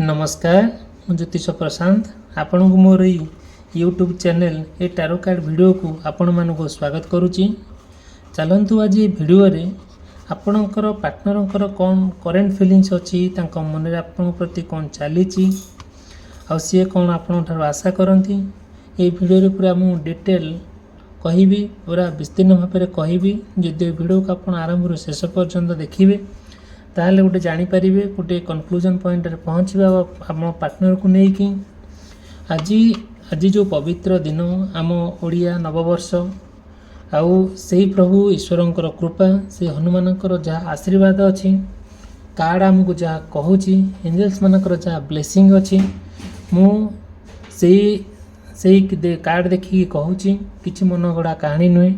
नमस्कार मु ज्योतिष प्रशांत आपण को मोर यूट्यूब चैनल ए टारो कार्ड वीडियो को आपण मान को स्वागत करुच्ची। चलतु आज ये वीडियो रे आपणकर पार्टनर कौन करेन्ट फिलिंग्स अच्छी मन में आपण प्रति कौन चली सी कौन आपण आशा करती ये वीडियो रे पूरा मु डिटेल कहि पूरा विस्तीर्ण भाव में कहि जदि वीडियो को आप आरंभ शेष पर्यंत देखिए ताहले गोटे जानीपर गोटे कनक्लूजन पॉइंट पहुँचा आम पार्टनर को लेकिन आज जो पवित्र दिन आम ओडिया नववर्ष आउ से प्रभु ईश्वरंकर कृपा से हनुमान जहाँ आशीर्वाद अच्छी कार्ड आमको जहाँ कहूँ एंजल्स मानकर जहाँ ब्लेसिंग अच्छी से कार्ड देखिए कहूँ कि मन गड़ा कहानी नुहे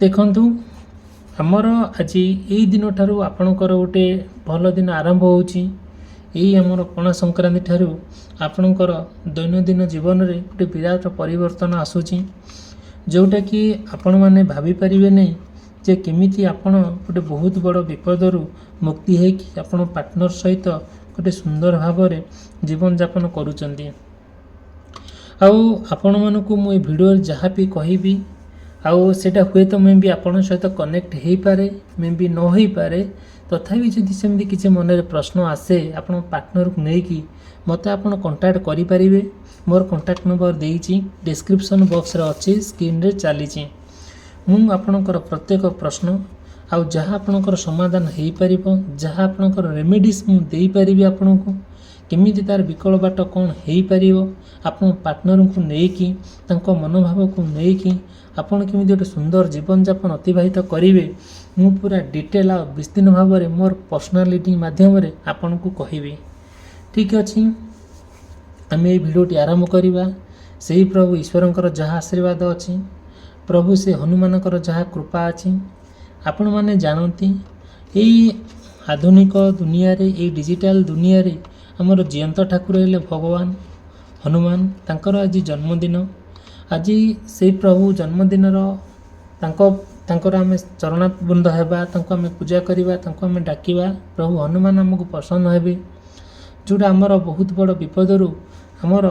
देखु आमर आज यही दिन ठारू आपणकर गोटे भल दिन आरंभ होची आमर पणा संक्रांति ठारू आपणकर दैनंदिन जीवन में गोटे विराट परिवर्तन आसूची जोटा कि आपण मैंने भाभी पारिबे नहीं जे केमिति आपण गोटे बहुत बड़ विपदरू मुक्ति है कि आपण पार्टनर सहित गोटे सुंदर भाव में जीवन यापन करुचंती। आपण मानकु मु वीडियो जहाँ भी कहिबी आउ सेटा हुए तो मैं भी आपण सहित कनेक्ट हो पारे मैं भी न हो पारे तथापि जदि सेमती किसी मन में प्रश्न आसे आपण पार्टनर को लेकिन मत आप कंटाक्ट करें मोर कंटाक्ट नंबर देती डिस्क्रिप्शन बॉक्स रे अच्छी स्क्रीन रे चली आपणकर प्रत्येक प्रश्न आउ जहाँ आपणकर समाधान हो पार जहाँ आपणकर रेमेडीज मु दे पारिबी आपण को केमिति तार विकल बाट कौन हो पार आप पार्टनर को लेकिन मनोभाव को लेकिन आपन केमिति गोटे सुंदर जीवन यापन अतिबाहित करेंगे मु पूरा डिटेल आ विस्तीर्ण भाव में मोर पर्सनल रीडिंग माध्यम आपन को कहबी। ठीक अच्छे आम ये भिडियोटी आरंभ करवा से ही प्रभु ईश्वरंकर जहाँ आशीर्वाद अच्छी प्रभु से हनुमानकर जहाँ कृपा अच्छी आपण मैंने जानती यही आधुनिक दुनिया रे ये डिजिटल दुनिया रे आमर जीवंत ठाकुर हेले भगवान हनुमान तांकर आज जन्मदिन आज से प्रभु जन्मदिन तांकर आम चरणात बृंद होगा आम पूजा करवा आम डाकिवा प्रभु हनुमान आमको पसंद हे जोटा आमर बहुत बड़ विपदरू आमर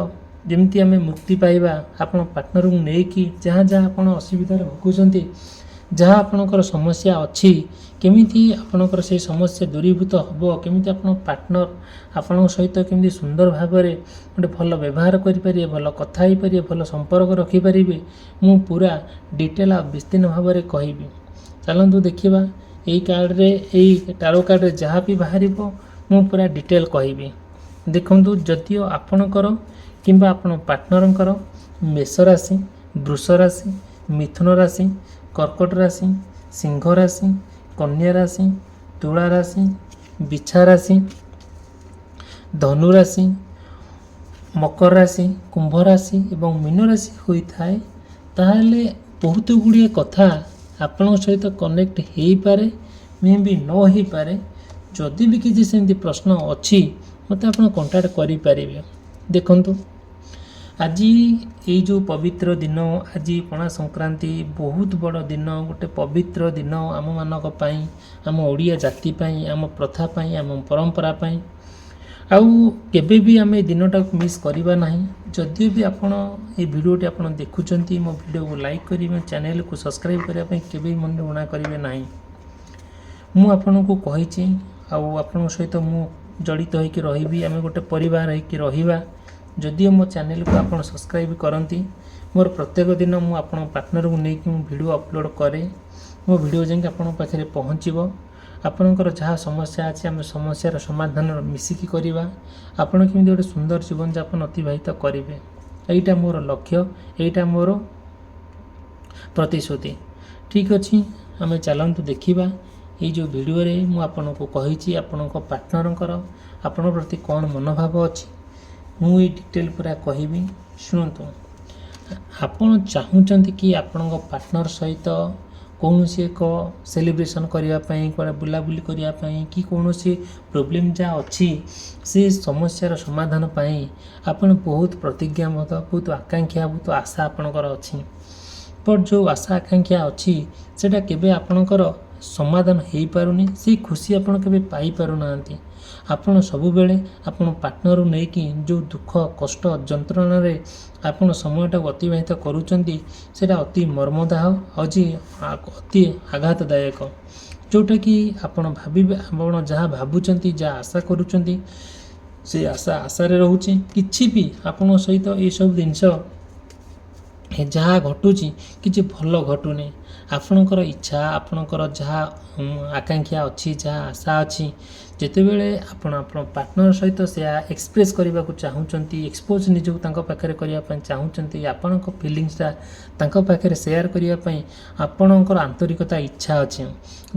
जमती आम मुक्ति पाइबा आपण पार्टनर को लेकिन जहाँ जहाँ आप असुविधार भोगुंट जहाँ आपणकर समस्या अच्छी केमिति आपणकर से समस्या दूरीभूत हम केमिति आपण पार्टनर आपण सहित केमिति सुंदर भाव में गोटे भल व्यवहार करें भल कथा हो पारे भल संपर्क रखिपारे मु पूरा डिटेल आ विस्तीर्ण भाव में कहबी। चलतु देखा यही कार्ड रे यही टारो कार्ड रे जहाँ भी बाहर मु पूरा डिटेल कहबी। देखु जदिओ आपणकर किंबा आपण पार्टनरंकर मेष राशि वृष राशि मिथुन राशि कर्कट राशि सिंह राशि कन्या राशि तुला राशि बिछा राशि धनु राशि मकर राशि कुंभ राशि एवं मीन राशि होता है ताहले बहुत गुड़िए कथा आपण सहित कनेक्ट हो पारे मे भी न हो पारे जदि भी किसी सेमती प्रश्न अच्छी मत आप कंटाक्ट करें। देखंतु आज ये जो पवित्र दिन आज पणा संक्रांति बहुत बड़ दिन गोटे पवित्र दिन आम मानक पई आम ओडिया जाति पई आम प्रथा पई आम परंपरा पई आउ केबे भी आम दिनटा को मिस करवा नहीं। जदियो भी आपण ये वीडियोटी आप देखुंत मो वीडियो को लाइक करेंगे चैनल को सब्सक्राइब करने केबे मन उणा करेंगे नहीं। मु आपन को कही आपण सहित मु जड़ित होकर रही आम गोटे परिवार होकर रहिबा जदिओ मो चैनल को आप सब्सक्राइब करती मोर प्रत्येक दिन मु आपण पार्टनर को लेकिन वीडियो अपलोड करे मो वीडियो जाकि आपण पाखे पहुँचो आपणकर जहाँ समस्या अच्छे आम समस्यार समाधान मिसिकी करवा आपण केमिति गोटे सुंदर जीवन यापन अतिबाहित करेंगे यहीटा मोर लक्ष्य यहीटा मोर प्रतिश्रुति। ठीक अच्छे आम चलतु देखा ये जो वीडियो रे मु आपण को कही आपण पार्टनरंकर आपण प्रति कौन मनोभाव अच्छी मु ये डिटेल पूरा कहबी। शुणु आपण चाहूँगी कि आपण पार्टनर सहित कौन सी एक सेलिब्रेशन करने बुलाबुली करने कि कौन सी प्रोब्लेम जहाँ अच्छी से समस्यार समाधान पाई आपण बहुत प्रतिज्ञा बहुत आकांक्षा बहुत आशा आपणकर अच्छी पर जो आशा आकांक्षा अच्छी सेटा केबे आपणकर समाधान हो पारुनी से खुशी आपण केबे पाई पारुना ଆପଣ ସବୁବେଳେ ଆପଣ ପାର୍ଟନରକୁ ନେଇକି ଯେଉଁ ଦୁଃଖ କଷ୍ଟ ଯନ୍ତ୍ରଣାରେ ଆପଣ ସମୟଟାକୁ ଅତିବାହିତ କରୁଛନ୍ତି ସେଇଟା ଅତି ମର୍ମଦାହ ଅତି ଆଘାତଦାୟକ, ଯେଉଁଟାକି ଆପଣ ଭାବିବେ ଆପଣ ଯାହା ଭାବୁଛନ୍ତି ଯାହା ଆଶା କରୁଛନ୍ତି ସେ ଆଶାରେ ରହୁଛି। କିଛି ବି ଆପଣଙ୍କ ସହିତ ଏସବୁ ଜିନିଷ ଯାହା ଘଟୁଛି କିଛି ଭଲ ଘଟୁନି। ଆପଣଙ୍କର ଇଚ୍ଛା ଆପଣଙ୍କର ଯାହା ଆକାଂକ୍ଷା ଅଛି ଯାହା ଆଶା ଅଛି ଯେତେବେଳେ ଆପଣ ପାର୍ଟନର ସହିତ ସେୟା ଏକ୍ସପ୍ରେସ୍ କରିବାକୁ ଚାହୁଁଛନ୍ତି, ଏକ୍ସପୋଜ୍ ନିଜକୁ ତାଙ୍କ ପାଖରେ କରିବା ପାଇଁ ଚାହୁଁଛନ୍ତି, ଆପଣଙ୍କ ଫିଲିଙ୍ଗସଟା ତାଙ୍କ ପାଖରେ ସେୟାର କରିବା ପାଇଁ ଆପଣଙ୍କର ଆନ୍ତରିକତା ଇଚ୍ଛା ଅଛି,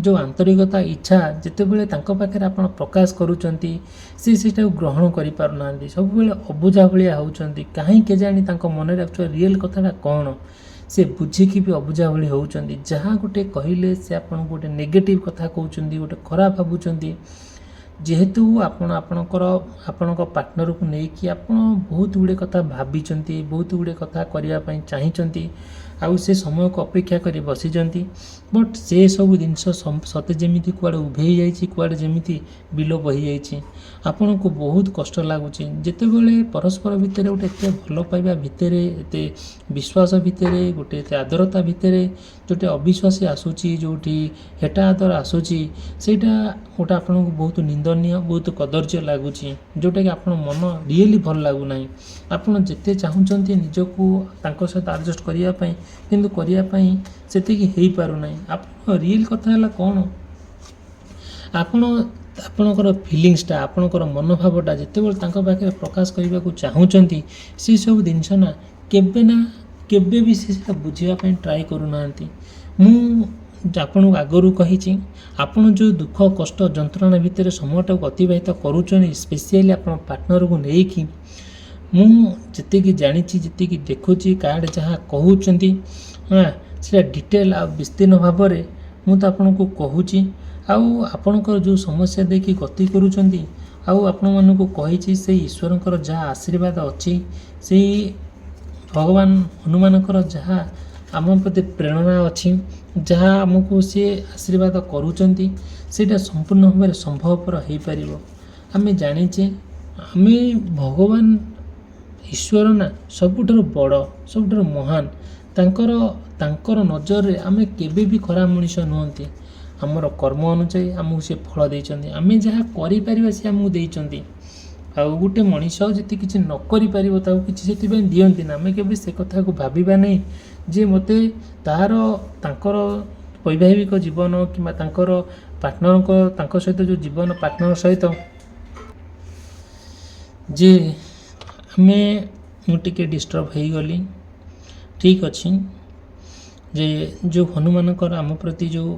ଯେଉଁ ଆନ୍ତରିକତା ଇଚ୍ଛା ଯେତେବେଳେ ତାଙ୍କ ପାଖରେ ଆପଣ ପ୍ରକାଶ କରୁଛନ୍ତି ସେଇଟାକୁ ଗ୍ରହଣ କରିପାରୁନାହାନ୍ତି, ସବୁବେଳେ ଅବୁଝା ଭଳିଆ ହେଉଛନ୍ତି। କାହିଁ କେଜାଣି ତାଙ୍କ ମନରେ ଆକ୍ଚୁଆଲି ରିଏଲ୍ କଥାଟା କ'ଣ ସେ ବୁଝିକି ବି ଅବୁଝା ଭଳି ହେଉଛନ୍ତି। ଯାହା ଗୋଟେ କହିଲେ ସେ ଆପଣଙ୍କୁ ଗୋଟେ ନେଗେଟିଭ୍ କଥା କହୁଛନ୍ତି, ଗୋଟେ ଖରାପ ଭାବୁଛନ୍ତି। ଯେହେତୁ ଆପଣଙ୍କ ପାର୍ଟନରକୁ ନେଇକି ଆପଣ ବହୁତ ଗୁଡ଼ିଏ କଥା ଭାବିଛନ୍ତି, ବହୁତ ଗୁଡ଼ିଏ କଥା କରିବା ପାଇଁ ଚାହିଁଛନ୍ତି, ଆଉ ସେ ସମୟକୁ ଅପେକ୍ଷା କରି ବସିଛନ୍ତି। ବଟ୍ ସେସବୁ ଜିନିଷ ସତେ ଯେମିତି କୁଆଡ଼େ ଉଭେଇ ଯାଇଛି, କୁଆଡ଼େ ଯେମିତି ବିଲୋପ ହୋଇଯାଇଛି। ଆପଣଙ୍କୁ ବହୁତ କଷ୍ଟ ଲାଗୁଛି ଯେତେବେଳେ ପରସ୍ପର ଭିତରେ ଗୋଟେ ଏତେ ଭଲ ପାଇବା ଭିତରେ, ଏତେ ବିଶ୍ୱାସ ଭିତରେ, ଗୋଟେ ଏତେ ଆଦରତା ଭିତରେ ଯେଉଁଠି ଅବିଶ୍ୱାସୀ ଆସୁଛି, ଯେଉଁଠି ହେଟା ଆଦର ଆସୁଛି, ସେଇଟା ଗୋଟେ ଆପଣଙ୍କୁ ବହୁତ ନିନ୍ଦନୀୟ, ବହୁତ କଦର୍ଯ୍ୟ ଲାଗୁଛି, ଯେଉଁଟାକି ଆପଣ ମନ ରିଏଲି ଭଲ ଲାଗୁନାହିଁ। ଆପଣ ଯେତେ ଚାହୁଁଛନ୍ତି ନିଜକୁ ତାଙ୍କ ସହିତ ଆଡ଼ଜଷ୍ଟ କରିବା ପାଇଁ, କିନ୍ତୁ କରିବା ପାଇଁ ସେତିକି ହେଇପାରୁନାହିଁ। ଆପଣ ରିଏଲ୍ କଥା ହେଲା କ'ଣ, ଆପଣଙ୍କର ଫିଲିଙ୍ଗସଟା ଆପଣଙ୍କର ମନୋଭାବଟା ଯେତେବେଳେ ତାଙ୍କ ପାଖରେ ପ୍ରକାଶ କରିବାକୁ ଚାହୁଁଛନ୍ତି ସେସବୁ ଜିନିଷ ନା କେବେ ବି ସେଟା ବୁଝିବା ପାଇଁ ଟ୍ରାଏ କରୁନାହାନ୍ତି। ମୁଁ ଆପଣଙ୍କୁ ଆଗରୁ କହିଛି ଆପଣ ଯେଉଁ ଦୁଃଖ କଷ୍ଟ ଯନ୍ତ୍ରଣା ଭିତରେ ସମୟଟାକୁ ଅତିବାହିତ କରୁଛନ୍ତି ସ୍ପେସିଆଲି ଆପଣ ପାର୍ଟନରକୁ ନେଇକି, ମୁଁ ଯେତିକି ଜାଣିଛି ଯେତିକି ଦେଖୁଛି କାର୍ଡ଼ ଯାହା କହୁଛନ୍ତି ସେଇଟା ଡିଟେଲ୍ ଆଉ ବିସ୍ତୀର୍ଣ୍ଣ ଭାବରେ ମୁଁ ତ ଆପଣଙ୍କୁ କହୁଛି। ଆଉ ଆପଣଙ୍କର ଯେଉଁ ସମସ୍ୟା ଦେଇକି ଗତି କରୁଛନ୍ତି, ଆଉ ଆପଣମାନଙ୍କୁ କହିଛି ସେଇ ଈଶ୍ୱରଙ୍କର ଯାହା ଆଶୀର୍ବାଦ ଅଛି, ସେଇ ଭଗବାନ ହନୁମାନଙ୍କର ଯାହା ଆମ ପ୍ରତି ପ୍ରେରଣା ଅଛି, ଯାହା ଆମକୁ ସିଏ ଆଶୀର୍ବାଦ କରୁଛନ୍ତି ସେଇଟା ସମ୍ପୂର୍ଣ୍ଣ ଭାବରେ ସମ୍ଭବପର ହୋଇପାରିବ। ଆମେ ଜାଣିଛେ ଆମେ ଭଗବାନ ଈଶ୍ୱର ନା ସବୁଠାରୁ ବଡ଼, ସବୁଠାରୁ ମହାନ। ତାଙ୍କର ନଜରରେ ଆମେ କେବେ ବି ଖରାପ ମଣିଷ ନୁହନ୍ତି। ଆମର କର୍ମ ଅନୁଯାୟୀ ଆମକୁ ସେ ଫଳ ଦେଇଛନ୍ତି, ଆମେ ଯାହା କରିପାରିବା ସେ ଆମକୁ ଦେଇଛନ୍ତି। ଆଉ ଗୋଟେ ମଣିଷ ଯଦି କିଛି ନ କରିପାରିବ ତାକୁ କିଛି ସେଥିପାଇଁ ଦିଅନ୍ତି ନା। ଆମେ କେବେ ସେ କଥାକୁ ଭାବିବା ନାହିଁ ଯେ ମୋତେ ତାଙ୍କର ବୈବାହିକ ଜୀବନ କିମ୍ବା ତାଙ୍କର ତାଙ୍କ ସହିତ ଯେଉଁ ଜୀବନ ପାର୍ଟନର ସହିତ ଯେ ମୁଁ ଟିକେ ଡିଷ୍ଟର୍ବ ହେଇଗଲି, ଠିକ୍ ଅଛି। ଯେ ଯେଉଁ ହନୁମାନଙ୍କର ଆମ ପ୍ରତି ଯେଉଁ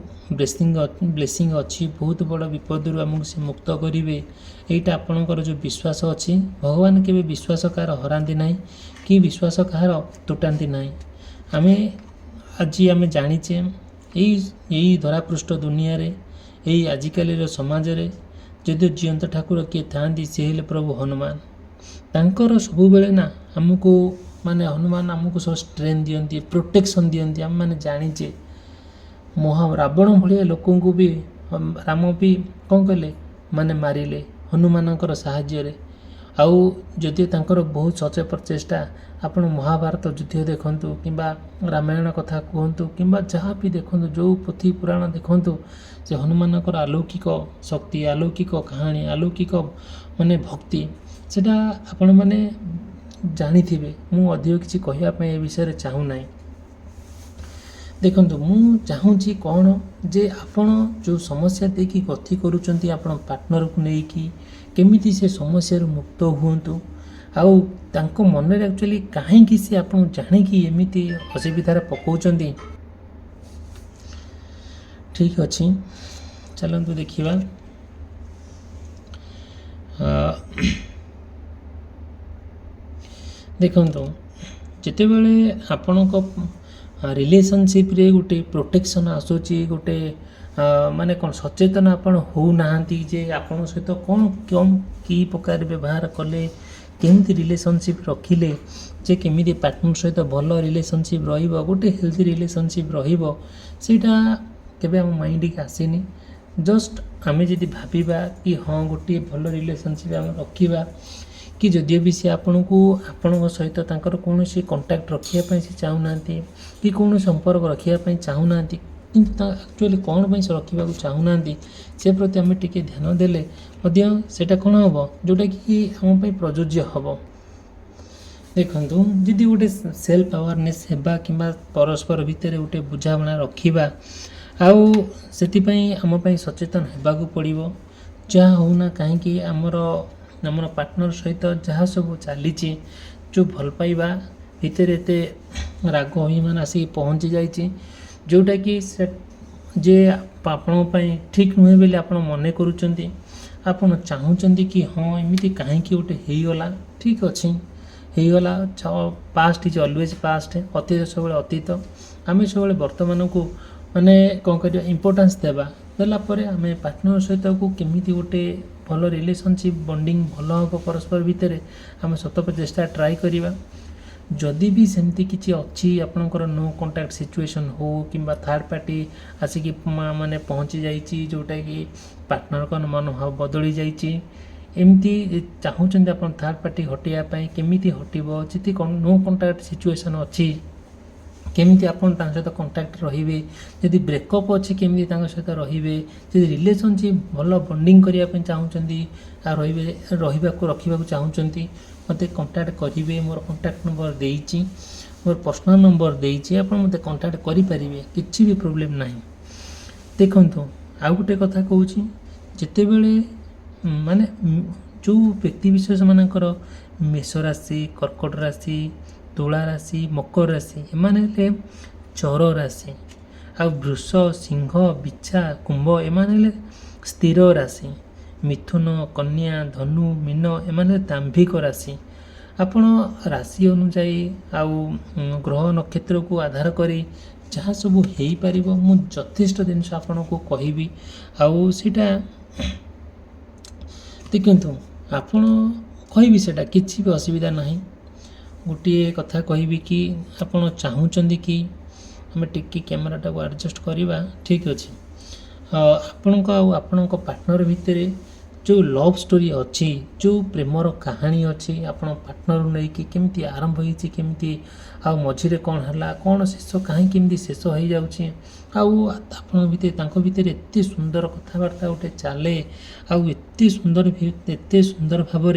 ବ୍ଲେସିଂ ଅଛି, ବହୁତ ବଡ଼ ବିପଦରୁ ଆମକୁ ସେ ମୁକ୍ତ କରିବେ, ଏଇଟା ଆପଣଙ୍କର ଯେଉଁ ବିଶ୍ୱାସ ଅଛି, ଭଗବାନ କେବେ ବିଶ୍ୱାସ କାହାର ହରାନ୍ତି ନାହିଁ କି ବିଶ୍ୱାସ କାହାର ତୁଟାନ୍ତି ନାହିଁ। ଆଜି ଆମେ ଜାଣିଛେ ଏଇ ଧରାପୃଷ୍ଠ ଦୁନିଆରେ, ଏଇ ଆଜିକାଲିର ସମାଜରେ ଯଦି ଜିଅନ୍ତା ଠାକୁର କିଏ ଥାଆନ୍ତି ସେ ହେଲେ ପ୍ରଭୁ ହନୁମାନ। ତାଙ୍କର ସବୁବେଳେ ନା ଆମକୁ ହନୁମାନ ଆମକୁ ସବୁ ଷ୍ଟ୍ରେନ୍ଥ ଦିଅନ୍ତି, ପ୍ରୋଟେକ୍ସନ୍ ଦିଅନ୍ତି। ଆମେମାନେ ଜାଣିଛେ ରାବଣ ଭଳିଆ ଲୋକଙ୍କୁ ବି ରାମ ବି କ'ଣ କଲେ, ମାରିଲେ ହନୁମାନଙ୍କର ସାହାଯ୍ୟରେ। ଆଉ ଯଦି ତାଙ୍କର ବହୁତ ସଚେତ ପ୍ରଚେଷ୍ଟା, ଆପଣ ମହାଭାରତ ଯୁଦ୍ଧ ଦେଖନ୍ତୁ କିମ୍ବା ରାମାୟଣ କଥା କୁହନ୍ତୁ କିମ୍ବା ଯାହା ବି ଦେଖନ୍ତୁ, ଯେଉଁ ପୋଥି ପୁରାଣ ଦେଖନ୍ତୁ, ସେ ହନୁମାନଙ୍କର ଆଲୌକିକ ଶକ୍ତି, ଆଲୌକିକ କାହାଣୀ, ଆଲୌକିକ ଭକ୍ତି, ସେଇଟା ଆପଣମାନେ ଜାଣିଥିବେ। ମୁଁ ଅଧିକ କିଛି କହିବା ପାଇଁ ଏ ବିଷୟରେ ଚାହୁଁନାହିଁ। ଦେଖନ୍ତୁ, ମୁଁ ଚାହୁଁଛି କ'ଣ ଯେ ଆପଣ ଯେଉଁ ସମସ୍ୟା ଦେଇକି ଗତି କରୁଛନ୍ତି ଆପଣ ପାର୍ଟନରକୁ ନେଇକି, କେମିତି ସେ ସମସ୍ୟାରୁ ମୁକ୍ତ ହୁଅନ୍ତୁ। ଆଉ ତାଙ୍କ ମନରେ ଆକ୍ଚୁଆଲି କାହିଁକି ସେ ଆପଣ ଜାଣିକି ଏମିତି ଅସୁବିଧାରେ ପକାଉଛନ୍ତି। ଠିକ୍ ଅଛି, ଚାଲନ୍ତୁ ଦେଖିବା। ଦେଖନ୍ତୁ, ଯେତେବେଳେ ଆପଣଙ୍କ ରିଲେସନସିପ୍ରେ ଗୋଟେ ପ୍ରୋଟେକ୍ସନ୍ ଆସୁଛି, ଗୋଟେ କ'ଣ ସଚେତନ ଆପଣ ହେଉନାହାନ୍ତି ଯେ ଆପଣଙ୍କ ସହିତ କ'ଣ କି ପ୍ରକାର ବ୍ୟବହାର କଲେ, କେମିତି ରିଲେସନସିପ୍ ରଖିଲେ ଯେ କେମିତି ପାର୍ଟନର ସହିତ ଭଲ ରିଲେସନସିପ୍ ରହିବ, ଗୋଟେ ହେଲ୍ଦି ରିଲେସନସିପ୍ ରହିବ, ସେଇଟା କେବେ ଆମ ମାଇଣ୍ଡକୁ ଆସିନି। जस्ट आम जदि भाविबा कि हाँ गोटे भल रिलेशनशिप आम रखा कि जदिव भी सी आपण को आपण सहित तांकर कौन कंटाक्ट रखापी से चाहूना कि कौन संपर्क रखापी चाहूना किंतु एक्चुअली कौन से रखा चाहूना से प्रति आम टे ध्यान देले सेटा कौन हम जोटा कि आम प्रযোज्य हम देखु जदि गोटे सेल्फ अवेयरनेस हेबा कि परस्पर भितर गोटे बुझाणा रखा आउ से आम सचेतन होगाक पड़ो जहाँ होना कहीं आमर आमर पार्टनर सहित जहाँ सब चली जो भल पाइबा भितर एत राग अभिमान आसिक पहुँची जाइए जोटा कि जे आपण ठीक नुहे बोली आप मन करुँच आपड़ चाहूँगी कि हाँ एमती कहीं गोटे होगला ठीक अच्छे होगला पास्ट इज ऑलवेज पास्ट अतीत सब अतीत आम सब वर्तमान को माने कौन कर इम्पोर्टान्स देवापर आम पार्टनर सहित को केमी गोटे भल रिलेशनशिप बॉन्डिंग भल हम परस्पर भितर आम शत प्रचेषा ट्राए करवा जदि भी सेमती किसी अच्छी आपणकर नो कंटाक्ट सिचुएशन हो कि थर्ड पार्टी आसिक माने पहुँची जाइए जोटा कि पार्टनर का मनोभाव बदली जाइए एमती चाहूँगी आप थर्ड पार्टी हटाइवाई केमी हटब जी नो कंटाक्ट सिचुएशन अच्छी केमी आपन सहित कंटाक्ट रे जदि ब्रेकअप अच्छी केमी सहित रे जदि रिलेशनशिप भल बॉन्डिंग करने चाहूँगी रखा चाहूँगी मत कंटाक्ट करेंगे मोर कंटाक्ट नंबर देती मोर पर्सनल नंबर देती आप मत कंटाक्ट करेंगे किसी भी प्रोब्लेम ना देखु आउ गोटे कथा कहूँ जिते बड़े माने जो व्यक्ति विशेष मानकर मेष राशि कर्कट राशि तुला राशि मकर राशि एमाने चर राशि आ वृष सिंह बिच्छा कुंभ एमाने स्थिर राशि मिथुन कन्या धनु मीन एमाने दाम्भिक राशि आपण राशि अनुसार आउ ग्रह नक्षत्र को आधार करी जहाँ सब हो पार मु यथेष्ट जिनस आपण को कहबी आउ सीटा देखु आपण कहबी सेटा किसी भी असुविधा नहीं गोटे कथा कहबी कि आपण चाहूँगी कि आम टिके कैमेराटा को एडजस्ट करवा ठीक अच्छे आपण पार्टनर भितर जो लव स्टोरी अच्छी जो प्रेमर कहानी अच्छी आपण पार्टनर नहीं कि केमती आरंभ होती केमती आ मझिरे कौन है कौन शेष कहीं केमती शेष हो जाऊँगी आपण भितर एत सुंदर कथबार्ता गोटे चले आते सुंदर भाव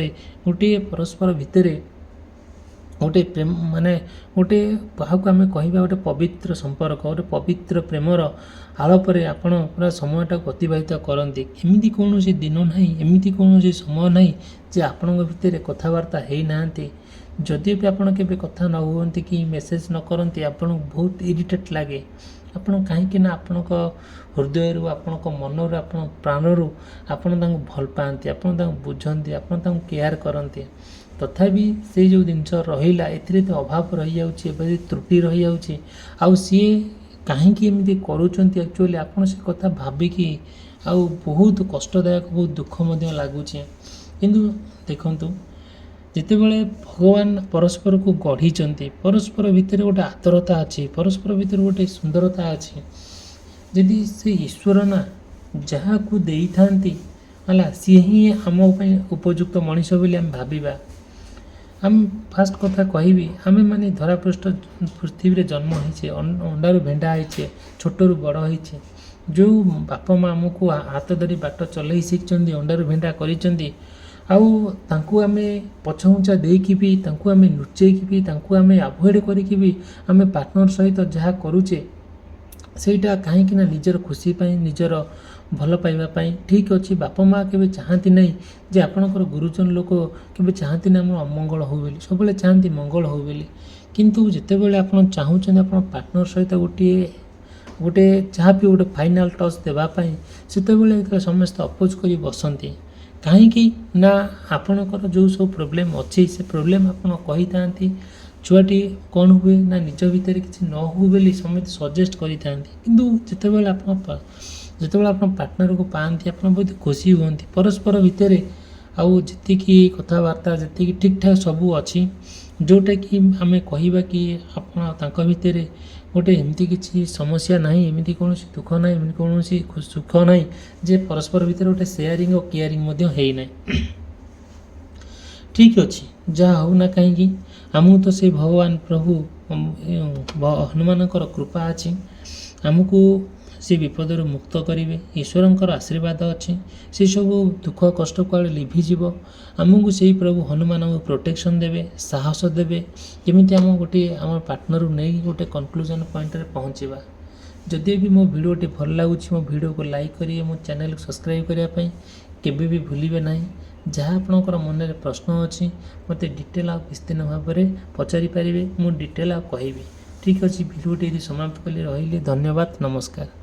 गोटे परस्पर भितर गोटे प्रेम माने गोटे क्या आम कह गोटे पवित्र संपर्क गोटे पवित्र प्रेमर आलपरे आपण पूरा समयटा अतिबाहित करती एमती कौन दिन ना एमती कौन समय ना जे आपण भितर कथबार्ता हो ना जदि भी आपड़ के कथा न हुंती कि मेसेज न करती आपन बहुत इरिटेट लगे आपड़ कहीं आपण हृदय आपण मन आप प्राणु आपण भल पाती आपड़ बुझती आप केयर करती तथापि से जो जिनस रहा ए अभाव रही जाऊँगी त्रुटि रही जाऊँगी आउ सी कहीं एमती करुँच एक्चुअली आपड़ से कथा भाविकी आउ बहुत कष्टदायक बहुत दुख लगुच किंतु देखु जिते बड़े भगवान परस्पर को गढ़ी परस्पर भितर गोटे आदरता अच्छी परस्पर भितर गोटे सुंदरता अच्छी जदि से ईश्वर ना जहाँ को दे था सी ही आम उपयुक्त मनीष बोली आम भाविबा आम फास्ट कथा कहबी आम माने धरापृष्ठ पृथ्वी जन्म होइछे अंडारू भेंडा होइछे छोटरू बड़ होइछे जो बापा माँ आमको हाथ धरी बाट चलई शिखचंदी अंडारू भेंडा करिचंदी आउ तांकु आमे पछउंचा देकी भी तांकु आमे नुचेकी भी तांकु आमे अवॉइड करिकी भी आमे पार्टनर सहित जहाँ करूचे सेटा कहीं ना निजर खुशी पाई निजर भल पाइबा पाई ठीक अच्छे बापा माँ के चाहती नहीं जे आपणकर गुरुजन लोक के चाहती ना अमंगल हो बोली सब चाहती मंगल हो बोली किंतु जितेबाला आप चाहूँ आप पार्टनर सहित गोटे गोटे जहाँ भी गोटे फाइनाल टच देवाई से समस्त अपोज कर बसती कहीं ना आपणकर जो सब प्रोब्लेम अच्छी से प्रोब्लेम आपड़ कही था छुआटी कौन हुए ना निज भितर किसी न हो बोली समस्त सजेस्ट करि किंतु जितेबाला आप पार्टनर को पाती आप बहुत खुशी हमें परस्पर भितर आउ जी कथबार्ता जी ठीक ठाक सबू अच्छी जोटा कि आम कहवा कि आप भितर गोटे एमती किसी समस्या नहीं, एमती कौन दुख ना, एमती कौन सुख ना जे परस्पर भितर गोटे सेयारिंग और केयरिंग होना। ठीक अच्छे जहाँ हो ना कहीं आमको तो से भगवान प्रभु हनुमान कृपा अच्छी आमको से विपदर मुक्त करेंगे। ईश्वर आशीर्वाद अच्छी से सब दुख कष्ट कुआड़े लिभिज आमको से प्रभु हनुमान को प्रोटेक्शन देवे, साहस देवे, केमिति आम गोटे आम पार्टनर नहीं गोटे कनक्लूजन पॉइंट रे पहुँचवा। जदि भी मो वीडियोटी भल लगुच मो वीडियो को लाइक करिए, मो चैनल को सब्सक्राइब करने केबे भी भूलिबे नहीं। जहाँ आपणकर मन में प्रश्न अच्छी मत डिटेल आ विस्तीर्ण भाव में पचारि पारे, मु डिटेल आ कहबी। ठीक अच्छे वीडियोटी समाप्त कली रही। धन्यवाद, नमस्कार।